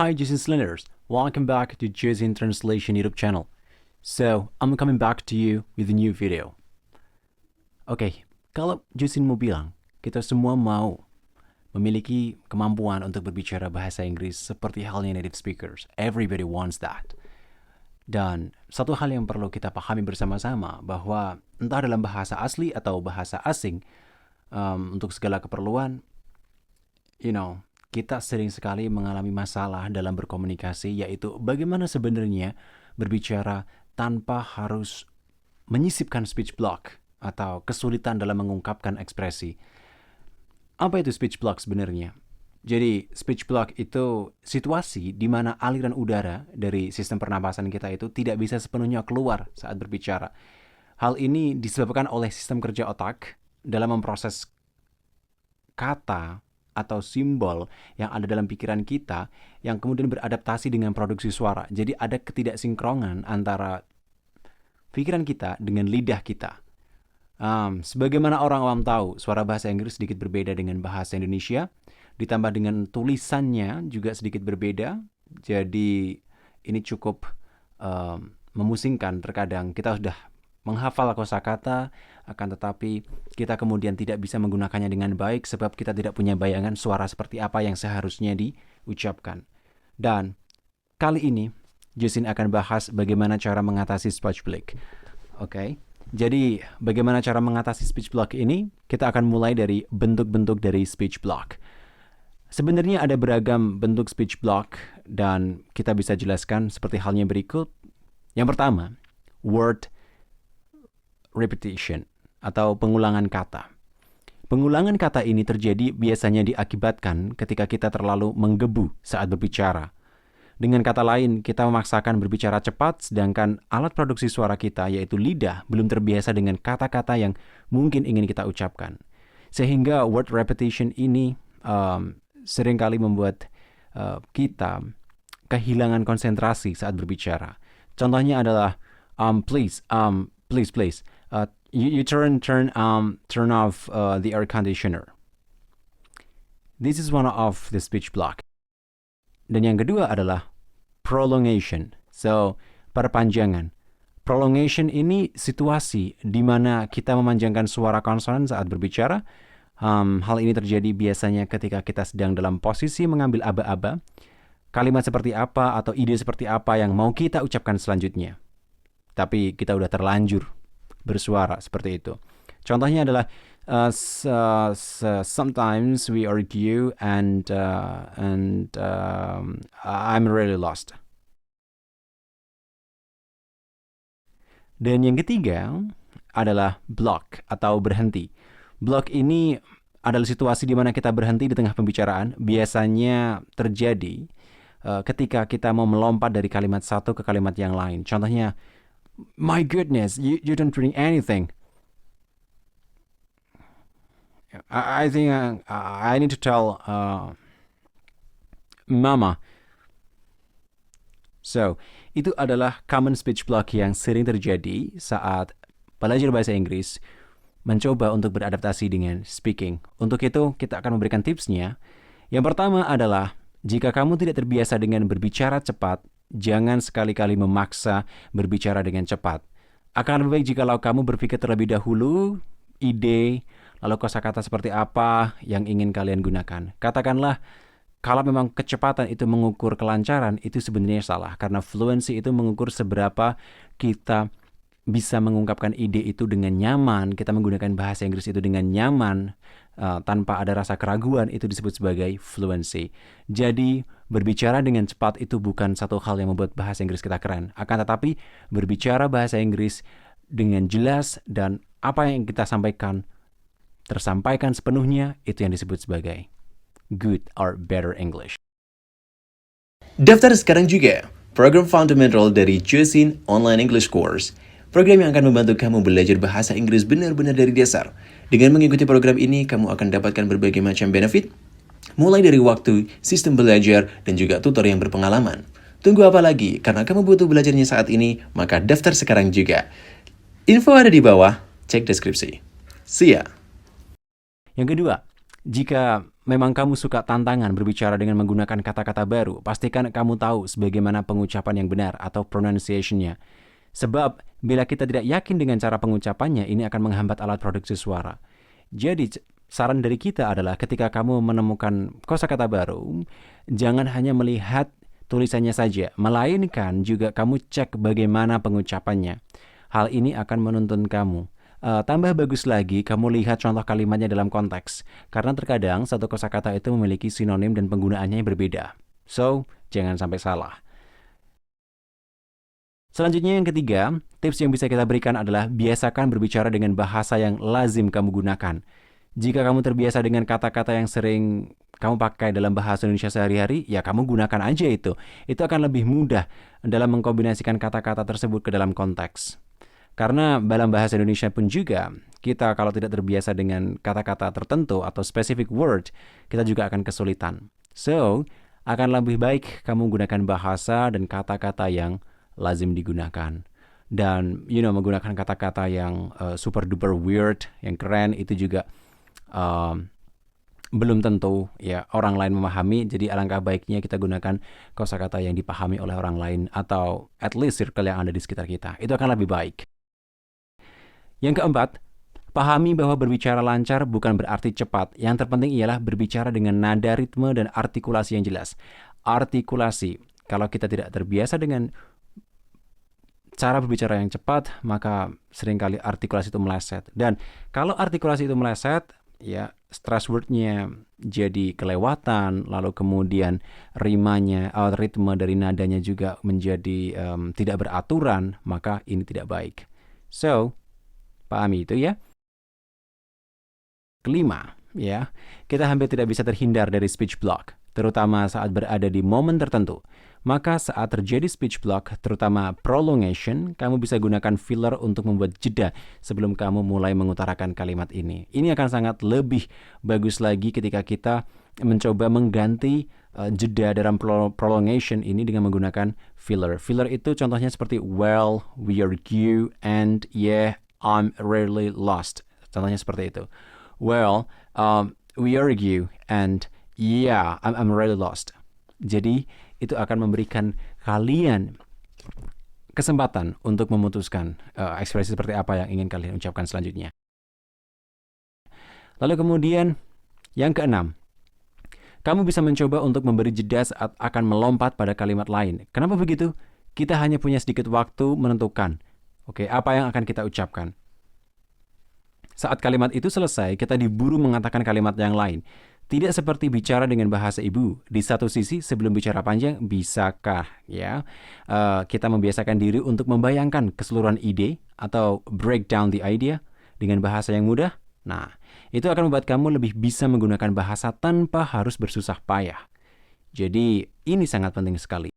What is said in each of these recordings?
Hi Jason Slenders, welcome back to Jason Translation YouTube channel. So, I'm coming back to you with a new video. Oke, kalau Jason mau bilang, kita semua mau memiliki kemampuan untuk berbicara bahasa Inggris seperti halnya native speakers. Everybody wants that. Dan satu hal yang perlu kita pahami bersama-sama bahwa entah dalam bahasa asli atau bahasa asing, untuk segala keperluan, kita sering sekali mengalami masalah dalam berkomunikasi, yaitu bagaimana sebenarnya berbicara tanpa harus menyisipkan speech block atau kesulitan dalam mengungkapkan ekspresi. Apa itu speech block sebenarnya? Jadi, speech block itu situasi di mana aliran udara dari sistem pernapasan kita itu tidak bisa sepenuhnya keluar saat berbicara. Hal ini disebabkan oleh sistem kerja otak dalam memproses kata atau simbol yang ada dalam pikiran kita yang kemudian beradaptasi dengan produksi suara. Jadi ada ketidaksinkronan antara pikiran kita dengan lidah kita. Sebagaimana orang awam tahu, suara bahasa Inggris sedikit berbeda dengan bahasa Indonesia, ditambah dengan tulisannya juga sedikit berbeda. Jadi ini cukup memusingkan terkadang. Kita sudah menghafal kosakata, akan tetapi kita kemudian tidak bisa menggunakannya dengan baik sebab kita tidak punya bayangan suara seperti apa yang seharusnya diucapkan. Dan kali ini Jason akan bahas bagaimana cara mengatasi speech block. Oke. Jadi bagaimana cara mengatasi speech block ini? Kita akan mulai dari bentuk-bentuk dari speech block. Sebenarnya ada beragam bentuk speech block dan kita bisa jelaskan seperti halnya berikut. Yang pertama, word repetition atau pengulangan kata. Pengulangan kata ini terjadi biasanya diakibatkan ketika kita terlalu menggebu saat berbicara. Dengan kata lain, kita memaksakan berbicara cepat sedangkan alat produksi suara kita yaitu lidah belum terbiasa dengan kata-kata yang mungkin ingin kita ucapkan. Sehingga word repetition ini seringkali membuat kita kehilangan konsentrasi saat berbicara. Contohnya adalah please, you turn off the air conditioner. This is one of the speech block. Dan yang kedua adalah prolongation. So, perpanjangan. Prolongation ini situasi di mana kita memanjangkan suara konsonan saat berbicara. Hal ini terjadi biasanya ketika kita sedang dalam posisi mengambil aba-aba, kalimat seperti apa atau ide seperti apa yang mau kita ucapkan selanjutnya. Tapi kita udah terlanjur bersuara seperti itu. Contohnya adalah sometimes we argue and I'm really lost. Dan yang ketiga adalah block atau berhenti. Block ini adalah situasi di mana kita berhenti di tengah pembicaraan. Biasanya terjadi ketika kita mau melompat dari kalimat satu ke kalimat yang lain. Contohnya, my goodness, you don't drink anything. I think I need to tell Mama. So, itu adalah common speech block yang sering terjadi saat belajar bahasa Inggris mencoba untuk beradaptasi dengan speaking. Untuk itu, kita akan memberikan tipsnya. Yang pertama adalah, jika kamu tidak terbiasa dengan berbicara cepat, jangan sekali-kali memaksa berbicara dengan cepat. Akan lebih baik jikalau kamu berpikir terlebih dahulu, ide, lalu kosakata seperti apa yang ingin kalian gunakan. Katakanlah, kalau memang kecepatan itu mengukur kelancaran, itu sebenarnya salah. Karena fluency itu mengukur seberapa kita bisa mengungkapkan ide itu dengan nyaman, kita menggunakan bahasa Inggris itu dengan nyaman, tanpa ada rasa keraguan, itu disebut sebagai fluency. Jadi, berbicara dengan cepat itu bukan satu hal yang membuat bahasa Inggris kita keren. Akan tetapi, berbicara bahasa Inggris dengan jelas dan apa yang kita sampaikan tersampaikan sepenuhnya, itu yang disebut sebagai good or better English. Daftar sekarang juga program fundamental dari Jason Online English Course. Program yang akan membantu kamu belajar bahasa Inggris benar-benar dari dasar. Dengan mengikuti program ini, kamu akan dapatkan berbagai macam benefit, mulai dari waktu, sistem belajar, dan juga tutor yang berpengalaman. Tunggu apa lagi? Karena kamu butuh belajarnya saat ini, maka daftar sekarang juga. Info ada di bawah, cek deskripsi. See ya! Yang kedua, Jika memang kamu suka tantangan berbicara dengan menggunakan kata-kata baru, pastikan kamu tahu sebagaimana pengucapan yang benar atau pronunciation-nya. Sebab, bila kita tidak yakin dengan cara pengucapannya, ini akan menghambat alat produksi suara. Jadi, saran dari kita adalah ketika kamu menemukan kosakata baru, jangan hanya melihat tulisannya saja, melainkan juga kamu cek bagaimana pengucapannya. Hal ini akan menuntun kamu. Tambah bagus lagi, kamu lihat contoh kalimatnya dalam konteks. Karena terkadang satu kosakata itu memiliki sinonim dan penggunaannya yang berbeda. So, jangan sampai salah. Selanjutnya yang ketiga, tips yang bisa kita berikan adalah biasakan berbicara dengan bahasa yang lazim kamu gunakan. Jika kamu terbiasa dengan kata-kata yang sering kamu pakai dalam bahasa Indonesia sehari-hari, ya kamu gunakan aja itu. Itu akan lebih mudah dalam mengkombinasikan kata-kata tersebut ke dalam konteks. Karena dalam bahasa Indonesia pun juga, kita kalau tidak terbiasa dengan kata-kata tertentu atau specific word, kita juga akan kesulitan. So, akan lebih baik kamu gunakan bahasa dan kata-kata yang lazim digunakan. Dan, menggunakan kata-kata yang super duper weird, yang keren, itu juga belum tentu ya orang lain memahami. Jadi alangkah baiknya kita gunakan kosakata yang dipahami oleh orang lain atau at least circle yang ada di sekitar kita. Itu akan lebih baik. Yang keempat, pahami bahwa berbicara lancar bukan berarti cepat. Yang terpenting ialah berbicara dengan nada, ritme, dan artikulasi yang jelas. Artikulasi, kalau kita tidak terbiasa dengan cara berbicara yang cepat, maka seringkali artikulasi itu meleset. Dan kalau artikulasi itu meleset, ya stress word-nya jadi kelewatan, lalu kemudian rimanya, ritme dari nadanya juga menjadi tidak beraturan, maka ini tidak baik. So, pahami itu ya. Kelima, ya, kita hampir tidak bisa terhindar dari speech block, terutama saat berada di momen tertentu. Maka saat terjadi speech block, terutama prolongation, kamu bisa gunakan filler untuk membuat jeda sebelum kamu mulai mengutarakan kalimat ini. Ini akan sangat lebih bagus lagi ketika kita mencoba mengganti jeda dalam prolongation ini dengan menggunakan filler. Filler itu contohnya seperti well, we argue, and yeah, I'm rarely lost. Contohnya seperti itu. Well, we argue, and yeah, I'm really lost. Jadi, itu akan memberikan kalian kesempatan untuk memutuskan ekspresi seperti apa yang ingin kalian ucapkan selanjutnya. Lalu kemudian, yang keenam, kamu bisa mencoba untuk memberi jeda saat akan melompat pada kalimat lain. Kenapa begitu? Kita hanya punya sedikit waktu menentukan, apa yang akan kita ucapkan. Saat kalimat itu selesai, kita diburu mengatakan kalimat yang lain. Tidak seperti bicara dengan bahasa ibu. Di satu sisi, sebelum bicara panjang, bisakah ya kita membiasakan diri untuk membayangkan keseluruhan ide atau break down the idea dengan bahasa yang mudah? Nah, itu akan membuat kamu lebih bisa menggunakan bahasa tanpa harus bersusah payah. Jadi, ini sangat penting sekali.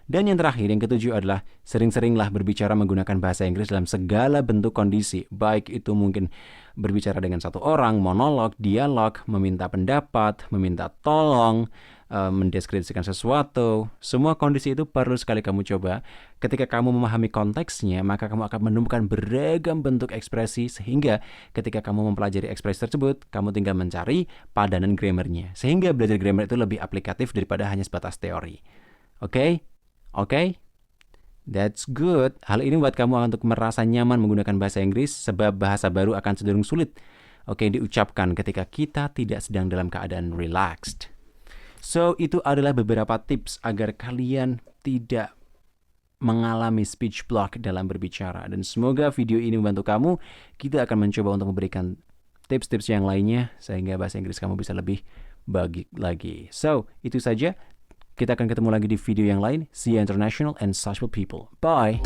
Dan yang terakhir, yang ketujuh adalah sering-seringlah berbicara menggunakan bahasa Inggris dalam segala bentuk kondisi. Baik itu mungkin berbicara dengan satu orang, monolog, dialog, meminta pendapat, meminta tolong, mendeskripsikan sesuatu. Semua kondisi itu perlu sekali kamu coba. Ketika kamu memahami konteksnya, maka kamu akan menemukan beragam bentuk ekspresi sehingga ketika kamu mempelajari ekspresi tersebut, kamu tinggal mencari padanan grammarnya. Sehingga belajar grammar itu lebih aplikatif daripada hanya sebatas teori. Oke? That's good. Hal ini buat kamu untuk merasa nyaman menggunakan bahasa Inggris sebab bahasa baru akan cenderung sulit diucapkan ketika kita tidak sedang dalam keadaan relaxed. So, itu adalah beberapa tips agar kalian tidak mengalami speech block dalam berbicara. Dan semoga video ini membantu kamu. Kita akan mencoba untuk memberikan tips-tips yang lainnya sehingga bahasa Inggris kamu bisa lebih baik lagi. So, itu saja. Kita akan ketemu lagi di video yang lain. See you international and sociable people. Bye!